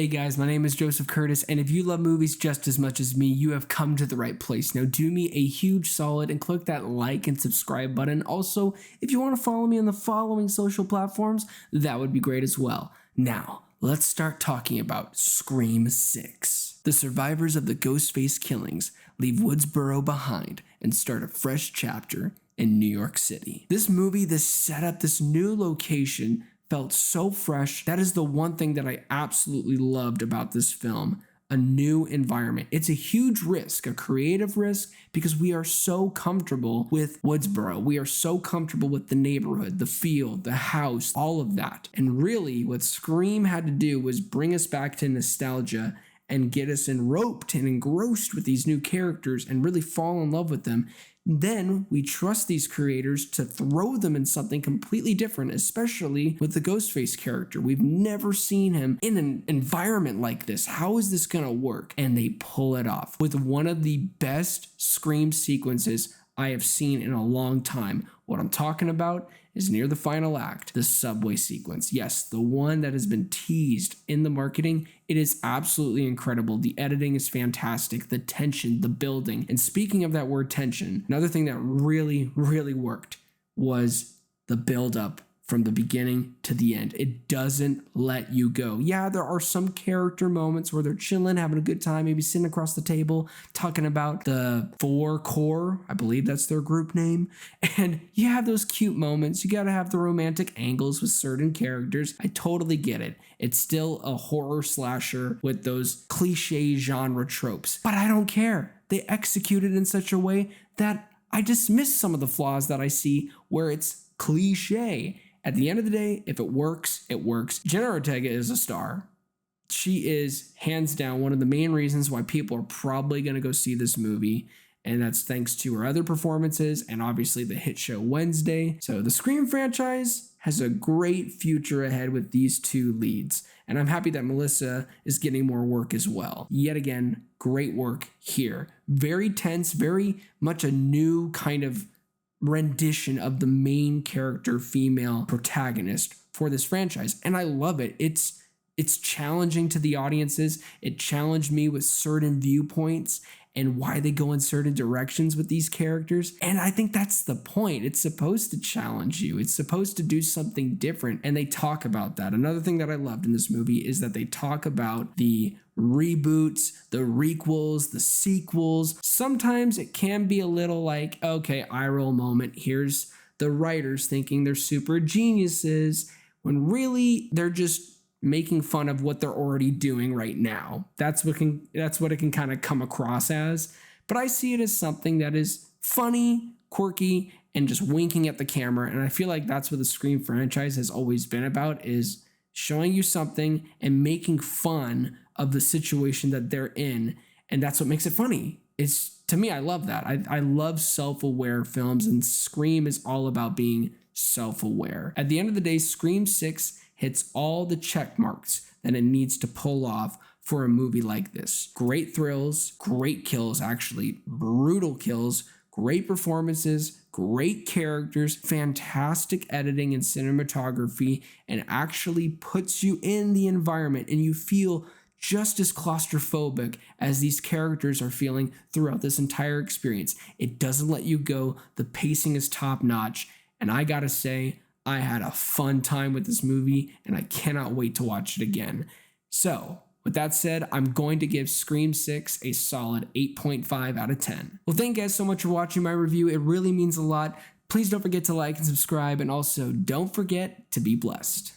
Hey guys, my name is Joseph Curtis, and if you love movies just as much as me, you have come to the right place. Now do me a huge solid and click that like and subscribe button. Also, if you want to follow me on the following social platforms, that would be great as well. Now, let's start talking about Scream 6. The survivors of the Ghostface killings leave Woodsboro behind and start a fresh chapter in New York City. This movie, this setup, this new location felt so fresh. That is the one thing that I absolutely loved about this film. A new environment. It's a huge risk, a creative risk, because we are so comfortable with Woodsboro. We are so comfortable with the neighborhood, the field, the house, all of that. And really what Scream had to do was bring us back to nostalgia and get us enroped and engrossed with these new characters and really fall in love with them. Then we trust these creators to throw them in something completely different, especially with the Ghostface character. We've never seen him in an environment like this. How is this gonna work? And they pull it off with one of the best Scream sequences I have seen in a long time. What I'm talking about is near the final act, the subway sequence. Yes, the one that has been teased in the marketing. It is absolutely incredible. The editing is fantastic, the tension, the building. And speaking of that word tension, another thing that really worked was the build-up from the beginning to the end. It doesn't let you go. Yeah, there are some character moments where they're chilling, having a good time, maybe sitting across the table, talking about the Four Core, I believe that's their group name. And you have those cute moments. You gotta have the romantic angles with certain characters. I totally get it. It's still a horror slasher with those cliche genre tropes, but I don't care. They execute it in such a way that I dismiss some of the flaws that I see where it's cliche. At the end of the day, if it works, it works. Jenna Ortega is a star. She is hands down one of the main reasons why people are probably going to go see this movie. And that's thanks to her other performances and obviously the hit show Wednesday. So the Scream franchise has a great future ahead with these two leads. And I'm happy that Melissa is getting more work as well. Yet again, great work here. Very tense, very much a new kind of rendition of the main character female protagonist for this franchise, and I love it. It's challenging to the audiences. It challenged me with certain viewpoints and why they go in certain directions with these characters, and I think that's the point. It's supposed to challenge you. It's supposed to do something different, and they talk about that. Another thing that I loved in this movie is that they talk about the reboots, the requels, the sequels. Sometimes it can be a little like, okay, eye roll moment. Here's the writers thinking they're super geniuses when really they're just making fun of what they're already doing right now. That's what it can kind of come across as. But I see it as something that is funny, quirky, and just winking at the camera. And I feel like that's what the Scream franchise has always been about, is showing you something and making fun of the situation that they're in. And that's what makes it funny. To me, I love that. I love self-aware films, and Scream is all about being self-aware. At the end of the day, Scream 6 hits all the check marks that it needs to pull off for a movie like this. Great thrills, great kills, actually brutal kills, great performances, great characters, fantastic editing and cinematography, and actually puts you in the environment and you feel just as claustrophobic as these characters are feeling throughout this entire experience. It doesn't let you go. The pacing is top notch. And I gotta say, I had a fun time with this movie and I cannot wait to watch it again. So with that said, I'm going to give Scream 6 a solid 8.5 out of 10. Well, thank you guys so much for watching my review. It really means a lot. Please don't forget to like and subscribe, and also don't forget to be blessed.